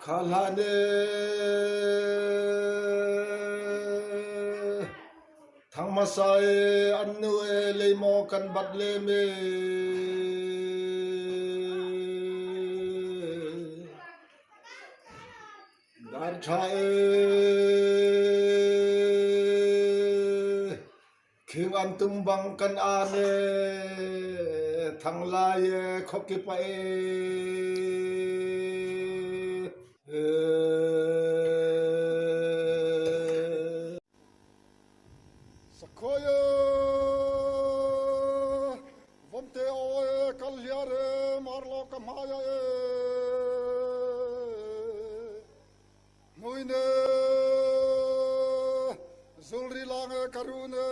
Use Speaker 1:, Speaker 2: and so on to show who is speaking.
Speaker 1: Khalane thang masai annuê leimo kan bat le me dar chae king an tumbang kan ane thang laye khoki pae Sakoya Vomte oe kalyare marlo kamaya Muine Zulri lange karune